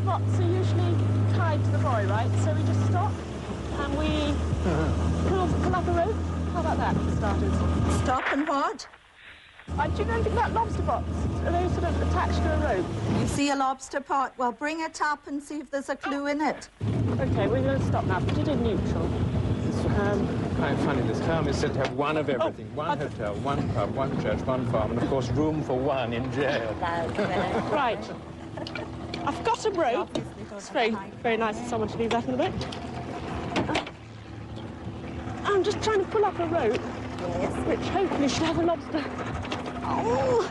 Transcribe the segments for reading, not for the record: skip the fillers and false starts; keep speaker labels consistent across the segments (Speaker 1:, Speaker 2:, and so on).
Speaker 1: spots are usually tied to the buoy, right? So we just stop and we pull up a rope. How about that, for starters?
Speaker 2: Stop and what?
Speaker 1: Do you know anything about lobster pots? Are they sort of attached to a rope?
Speaker 2: You see a lobster pot? Well, bring it up and see if there's a clue in it.
Speaker 1: OK, we're going to stop now. Put it in neutral.
Speaker 3: Quite funny, this town is said to have one of everything. One hotel, one pub, one church, one farm, and, of course, room for one in jail.
Speaker 1: Right. I've got a rope. It's very, very nice of someone to do that in a bit. I'm just trying to pull up a rope, which hopefully should have a lobster. Oh!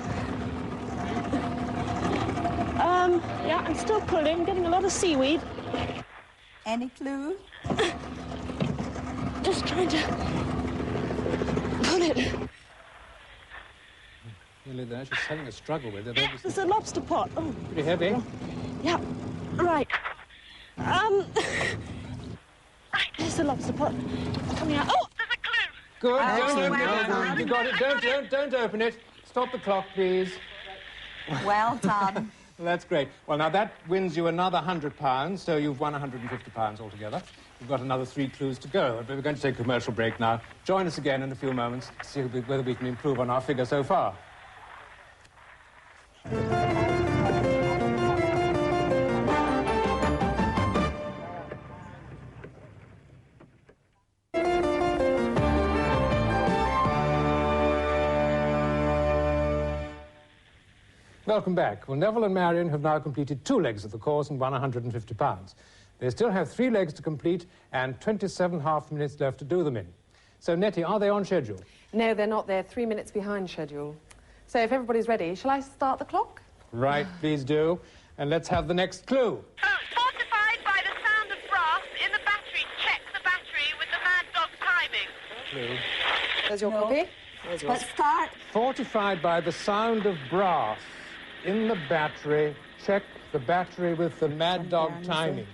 Speaker 1: Yeah, I'm still pulling, getting a lot of seaweed.
Speaker 2: Any clue?
Speaker 1: Just trying to pull it.
Speaker 3: Really, they're actually having a struggle with it.
Speaker 1: There's a lobster pot. Oh.
Speaker 3: Pretty heavy.
Speaker 1: Yeah, right. Right, there's the lobster pot. Coming out. Oh, there's a clue.
Speaker 3: Good.
Speaker 2: Well
Speaker 3: You got it. Don't open it. Stop the clock, please.
Speaker 2: Well done.
Speaker 3: Well, that's great. Well, now that wins you another £100, so you've won £150 altogether. We've got another 3 clues to go, but we're going to take a commercial break now. Join us again in a few moments to see whether we can improve on our figure so far. Welcome back. Well, Neville and Marion have now completed 2 legs of the course and won £150. They still have 3 legs to complete and 27.5 minutes left to do them in. So, Nettie, are they on schedule?
Speaker 4: No, they're not. They're 3 minutes behind schedule. So if everybody's ready, shall I start the clock?
Speaker 3: Right, please do. And let's have the next clue.
Speaker 5: Fortified by the sound of brass in the battery. Check the battery with the mad dog timing.
Speaker 3: Clue.
Speaker 4: There's your copy.
Speaker 2: Let's start.
Speaker 3: Fortified by the sound of brass in the battery. Check the battery with the mad dog timing.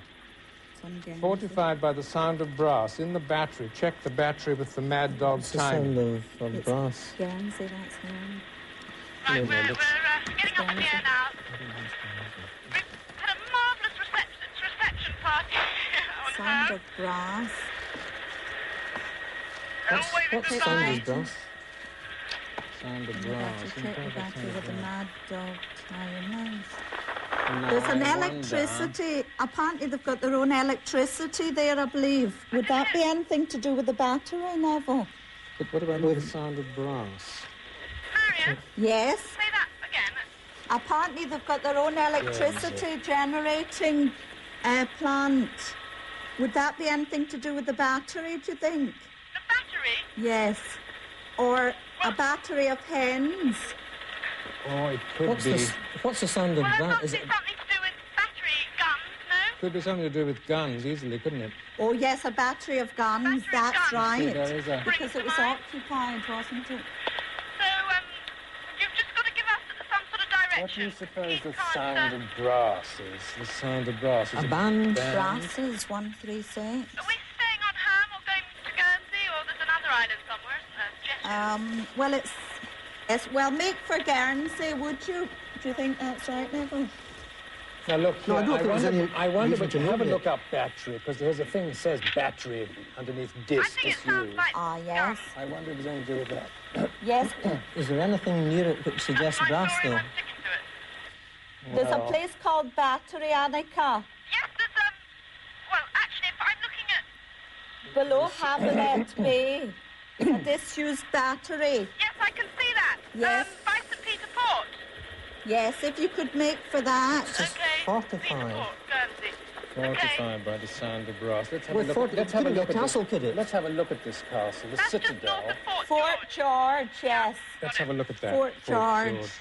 Speaker 3: Fortified by the sound of brass in the battery. Check the battery with the mad dog timing.
Speaker 6: The sound of brass.
Speaker 2: Guernsey, that's him.
Speaker 5: Right, we're getting up in the air now. We've had a marvellous reception party on
Speaker 2: Sound
Speaker 5: her.
Speaker 2: of brass.
Speaker 6: What sound is brass?
Speaker 3: Sound of
Speaker 2: Check
Speaker 3: brass.
Speaker 2: the battery with the mad dog timing.
Speaker 3: Now,
Speaker 2: There's an
Speaker 3: I wonder-
Speaker 2: electricity. Apparently they've got their own electricity there, I believe. Would that be anything to do with the battery, Neville?
Speaker 3: But what about the sound of brass?
Speaker 5: Marion,
Speaker 2: Yes.
Speaker 5: say that again.
Speaker 2: Apparently they've got their own electricity generating plant. Would that be anything to do with the battery, do you think?
Speaker 5: The battery?
Speaker 2: Yes. Or a battery of hens.
Speaker 3: Oh, it could be.
Speaker 6: What's the sound of
Speaker 5: Well,
Speaker 6: that?
Speaker 5: that's
Speaker 6: Is
Speaker 5: something
Speaker 6: it?
Speaker 5: to do with battery guns, no?
Speaker 3: Could be something to do with guns, easily, couldn't it?
Speaker 2: Oh, yes, a battery of guns.
Speaker 5: Battery of
Speaker 2: That's
Speaker 5: guns.
Speaker 3: See,
Speaker 2: right.
Speaker 3: there is a...
Speaker 2: Because it was occupied, wasn't it?
Speaker 5: So, you've just got to give us some sort of direction.
Speaker 3: What do you suppose
Speaker 5: Keep
Speaker 3: the
Speaker 5: cards,
Speaker 3: sound of brass is? The sound of brass is
Speaker 6: A band?
Speaker 2: Brasses, 136.
Speaker 5: Are we staying on Ham or going to Guernsey, or there's another island somewhere?
Speaker 2: Well, it's... Yes, well, make for Guernsey, would you? Do you think that's right, Neville?
Speaker 3: Now look,
Speaker 6: No, I don't think there's any
Speaker 3: I wonder,
Speaker 6: reason
Speaker 3: but
Speaker 6: to
Speaker 3: you have a
Speaker 6: know
Speaker 3: look up battery, because there's a thing that says battery underneath
Speaker 5: I
Speaker 3: disc
Speaker 5: think it
Speaker 3: is
Speaker 5: sounds
Speaker 3: used.
Speaker 5: like
Speaker 2: Ah, yes.
Speaker 3: I wonder if it's anything to do with that.
Speaker 2: Yes,
Speaker 6: Is there anything near it which suggests
Speaker 5: my
Speaker 6: brass,
Speaker 5: story.
Speaker 6: though?
Speaker 5: I'm sticking to it.
Speaker 2: there's a place called Battery, Annika,
Speaker 5: Yes, there's well, actually, if I'm looking at...
Speaker 2: below Havilet Bay. A disused battery.
Speaker 5: Yes, I can see that.
Speaker 2: Yes.
Speaker 5: By St. Peter Port.
Speaker 2: Yes, if you could make for that.
Speaker 5: Okay.
Speaker 6: 45.
Speaker 5: Peter Port, Guernsey.
Speaker 3: Fortified by the sound of brass. Let's have
Speaker 6: Well,
Speaker 3: a look.
Speaker 6: Fort-
Speaker 3: Let's have a
Speaker 6: couldn't
Speaker 3: look
Speaker 6: be a
Speaker 3: at
Speaker 6: castle,
Speaker 3: this.
Speaker 6: could it?
Speaker 3: Let's have a look at this castle, the
Speaker 5: That's just
Speaker 3: citadel.
Speaker 5: north of Fort
Speaker 2: Fort
Speaker 5: George.
Speaker 2: George, yes.
Speaker 3: Let's have a look at that.
Speaker 2: Fort George.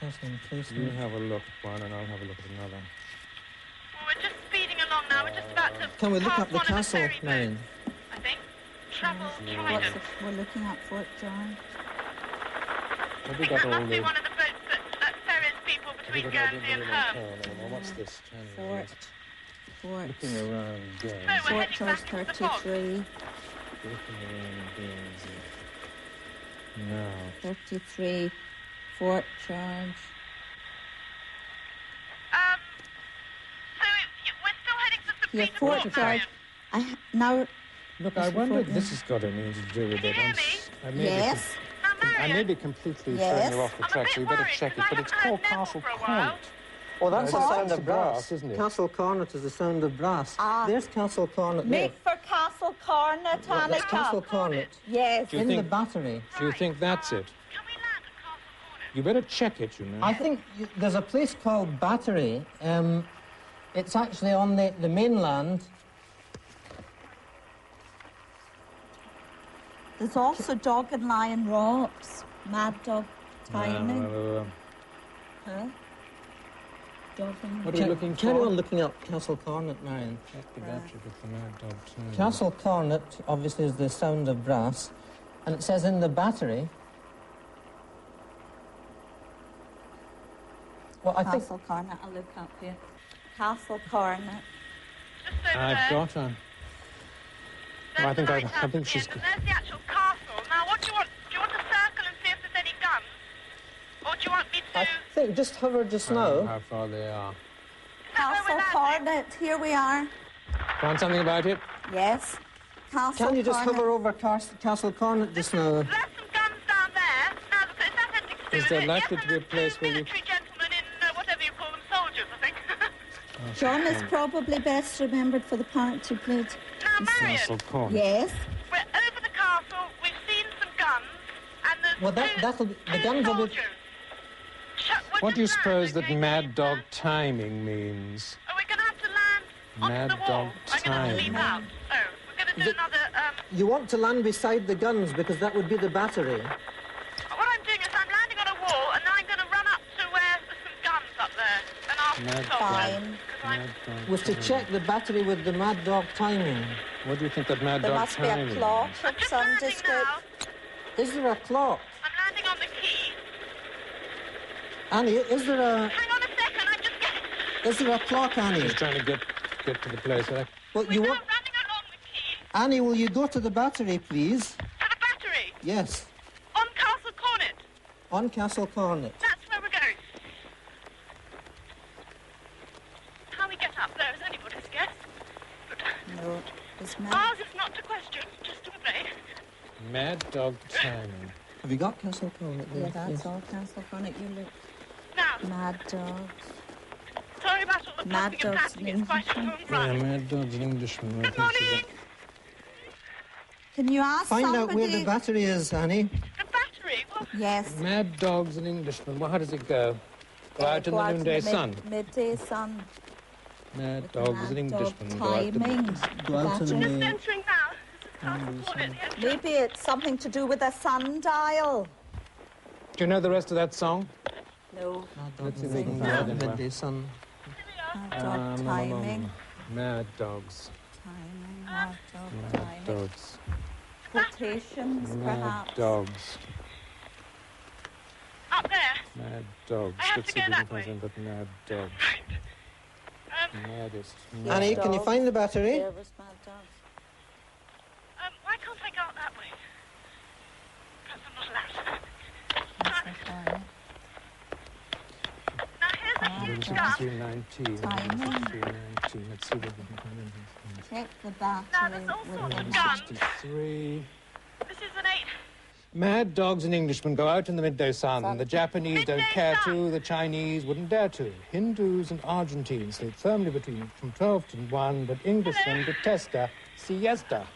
Speaker 6: Castle and place.
Speaker 3: You have a look at one, and I'll have a look at another.
Speaker 5: Well, we're just speeding along now. We're just about to
Speaker 6: Can we look
Speaker 5: pass
Speaker 6: up the
Speaker 5: one of the
Speaker 6: castle,
Speaker 5: ferry boats,
Speaker 6: Marion?
Speaker 5: I think. Travel
Speaker 2: What's
Speaker 5: Trident.
Speaker 2: we're looking at Fort George.
Speaker 3: Have
Speaker 5: I
Speaker 3: we
Speaker 5: think
Speaker 3: got
Speaker 5: that
Speaker 3: all
Speaker 5: must be
Speaker 3: the...
Speaker 5: one of the boats that ferries people
Speaker 3: have we
Speaker 5: between
Speaker 3: got all
Speaker 5: Guernsey and
Speaker 3: the-
Speaker 5: Herm.
Speaker 3: no, what's this?
Speaker 2: Fort
Speaker 3: Looking around Guernsey.
Speaker 5: No, we're
Speaker 2: Fort
Speaker 5: heading
Speaker 2: George
Speaker 5: back to the fog.
Speaker 2: 33.
Speaker 3: Looking around Guernsey. No.
Speaker 2: 33. Fort George.
Speaker 5: So
Speaker 2: Here,
Speaker 5: Speak
Speaker 2: Fort
Speaker 5: up,
Speaker 2: George. Now,
Speaker 3: Look, I wonder if this has got anything to do with
Speaker 5: Can
Speaker 3: it.
Speaker 5: you hear me?
Speaker 2: yes.
Speaker 5: Now,
Speaker 3: I may
Speaker 5: Marion,
Speaker 3: be completely
Speaker 2: Yes.
Speaker 3: throwing you off the
Speaker 5: I'm a
Speaker 3: track,
Speaker 5: bit
Speaker 3: so you better
Speaker 5: worried
Speaker 3: check it.
Speaker 5: because I
Speaker 3: But it's
Speaker 5: haven't
Speaker 3: called
Speaker 5: heard Neville
Speaker 3: Castle
Speaker 5: for a while.
Speaker 3: Cornet.
Speaker 6: Oh, that's the
Speaker 3: It's
Speaker 6: sound of brass.
Speaker 3: isn't it?
Speaker 6: Castle Cornet is the sound of brass.
Speaker 2: Ah.
Speaker 6: There's Castle Cornet there.
Speaker 2: Make for Castle Cornet,
Speaker 6: That's
Speaker 2: Annika.
Speaker 6: Castle Cornet.
Speaker 2: Yes.
Speaker 3: Do you
Speaker 6: In the
Speaker 3: think-
Speaker 6: battery.
Speaker 3: Do you think that's it?
Speaker 5: Can we land at Castle Cornet?
Speaker 3: You better check it, you know.
Speaker 6: I think there's a place called Battery. It's actually on the mainland.
Speaker 2: There's also Dog and Lion Rocks. Mad Dog Timing. Huh? Dog and
Speaker 3: What are you looking for?
Speaker 6: Carry on looking up Castle Cornet, Marion.
Speaker 3: Check the battery with the Mad Dog Timing.
Speaker 6: Castle Cornet, obviously, is the sound of brass. And it says in the battery... Well, I think...
Speaker 2: Castle Cornet. I'll look up here. Castle Cornet.
Speaker 5: Just over
Speaker 3: I've
Speaker 5: there.
Speaker 3: got her.
Speaker 5: There's
Speaker 3: I think
Speaker 5: the
Speaker 3: I
Speaker 5: lighthouse
Speaker 3: think
Speaker 5: at the
Speaker 3: she's.
Speaker 5: end, and there's the actual castle. Now, what do you want? Do you want to circle and see if there's any guns? Or do you want me to...
Speaker 6: I think just hover just
Speaker 3: I don't know
Speaker 6: now.
Speaker 3: how far they are.
Speaker 5: Is that where
Speaker 2: Castle
Speaker 5: we're landing?
Speaker 2: Cornet. Here we are.
Speaker 3: Find something about it?
Speaker 2: Yes. Castle
Speaker 6: Can you just
Speaker 2: Cornet.
Speaker 6: hover over Castle Cornet just now?
Speaker 5: There's some guns down there. Now, is that anything to do
Speaker 3: Is
Speaker 5: with
Speaker 3: there
Speaker 5: it?
Speaker 3: likely
Speaker 5: Yes,
Speaker 3: to be a
Speaker 5: and there's
Speaker 3: place
Speaker 5: two
Speaker 3: where you-
Speaker 5: military gentlemen in, whatever you call them, soldiers, I think.
Speaker 2: John is probably best remembered for the part he played.
Speaker 5: Now, Marion,
Speaker 3: Castle Cornet.
Speaker 2: Yes.
Speaker 5: we're over the castle. We've seen some guns. And there's
Speaker 6: Well,
Speaker 5: two,
Speaker 6: that'll be... The
Speaker 5: two
Speaker 6: guns will be...
Speaker 5: soldiers. We're
Speaker 3: What do you
Speaker 5: just
Speaker 3: suppose that
Speaker 5: landing,
Speaker 3: Mad
Speaker 5: okay?
Speaker 3: Dog Timing means?
Speaker 5: Are we going to have to land onto
Speaker 3: Mad
Speaker 5: the wall?
Speaker 3: Dog
Speaker 5: I'm going to leap
Speaker 3: Timing.
Speaker 5: out. Oh, we're going to do
Speaker 6: The-
Speaker 5: another...
Speaker 6: You want to land beside the guns because that would be the battery.
Speaker 5: What I'm doing is I'm landing on a wall and then I'm going to run up to where there's some guns up there and ask
Speaker 3: Mad
Speaker 5: the soldiers.
Speaker 2: Fine.
Speaker 5: Because I'm...
Speaker 3: Mad Dog
Speaker 6: Was to
Speaker 3: Timing.
Speaker 6: check the battery with the Mad Dog timing.
Speaker 3: What do you think that Mad
Speaker 2: There
Speaker 3: Dog
Speaker 2: must be a
Speaker 3: Timing
Speaker 2: clock
Speaker 3: means?
Speaker 5: I'm
Speaker 2: of
Speaker 5: just
Speaker 2: some
Speaker 5: landing
Speaker 2: description.
Speaker 5: now.
Speaker 6: Is there a clock?
Speaker 5: I'm landing on the key.
Speaker 6: Annie, is there a...
Speaker 5: Hang on a second, I'm just getting...
Speaker 6: Is there a clock, Annie?
Speaker 3: Just trying to get to the place.
Speaker 6: Well,
Speaker 5: We're
Speaker 6: you
Speaker 5: now
Speaker 6: want...
Speaker 5: running along the key
Speaker 6: Annie, will you go to the battery, please?
Speaker 5: to the battery
Speaker 6: Yes.
Speaker 5: on Castle Cornet.
Speaker 6: On Castle Cornet.
Speaker 5: That's where we're going. How we get up there is anybody's guess. But
Speaker 2: No, it's Mad.
Speaker 5: ours is not to question, just to obey.
Speaker 3: Mad Dog Timing.
Speaker 6: Have you got Castle Cornet there?
Speaker 2: Yeah, that's all Castle Cornet. You look
Speaker 5: Now,
Speaker 2: Mad Dogs.
Speaker 5: sorry about all the
Speaker 2: Mad
Speaker 5: puffing and
Speaker 2: dogs
Speaker 5: panting. It's quite a long
Speaker 3: Yeah,
Speaker 5: run.
Speaker 3: Mad Dog's an Englishman. I
Speaker 5: Good
Speaker 3: think she's
Speaker 5: morning.
Speaker 2: Can you ask
Speaker 6: Find
Speaker 2: somebody?
Speaker 6: out where the battery is, Annie.
Speaker 5: The battery? Well,
Speaker 2: Yes.
Speaker 3: Mad Dog's an Englishman. Well, how does it go? Go out in
Speaker 2: Go
Speaker 3: the noonday sun.
Speaker 2: Midday sun.
Speaker 3: Mad
Speaker 2: with
Speaker 3: Dog's an
Speaker 2: Mad Dog
Speaker 3: Englishman. Go out to
Speaker 2: timing.
Speaker 6: Go out to the
Speaker 2: Battery.
Speaker 6: main...
Speaker 5: entering now. This is Castle Cornet, the entrance.
Speaker 2: Maybe it's something to do with a sundial.
Speaker 3: Do you know the rest of that song?
Speaker 2: No.
Speaker 3: Let's see if we
Speaker 2: Sing
Speaker 3: can
Speaker 2: that.
Speaker 3: find it.
Speaker 6: Midday sun.
Speaker 2: Mad Dog timing.
Speaker 3: Mad Dogs.
Speaker 2: Timing. Mad Dog
Speaker 3: Mad
Speaker 2: timing.
Speaker 3: Dogs.
Speaker 2: Quotations,
Speaker 3: Mad
Speaker 2: perhaps.
Speaker 3: Dogs.
Speaker 5: Up there.
Speaker 3: Mad Dogs.
Speaker 5: I have
Speaker 3: Let's
Speaker 5: to
Speaker 3: see
Speaker 5: go
Speaker 3: if we
Speaker 5: that
Speaker 3: can
Speaker 5: way.
Speaker 3: find that Mad Dog. Maddest.
Speaker 6: Annie, can you
Speaker 2: Dogs.
Speaker 6: find the battery?
Speaker 2: There was Mad Dogs.
Speaker 5: Why can't I go up that way? Perhaps I'm not allowed.
Speaker 2: Castle Cornet.
Speaker 5: Now here's a
Speaker 2: Mad
Speaker 5: huge
Speaker 2: Dog.
Speaker 5: gun.
Speaker 3: 319.
Speaker 2: Timing.
Speaker 3: 319. Let's see what we can find in this.
Speaker 2: Check the
Speaker 5: Now
Speaker 2: battery
Speaker 5: there's all
Speaker 2: with
Speaker 5: sorts
Speaker 2: the
Speaker 5: of guns.
Speaker 3: 63.
Speaker 5: This is an 8.
Speaker 3: Mad dogs and Englishmen go out in the midday sun. The Japanese don't
Speaker 5: Midday
Speaker 3: care
Speaker 5: sun.
Speaker 3: to. The Chinese wouldn't dare to. Hindus and Argentines sleep firmly between from 12 to 1, but Englishmen detest a siesta.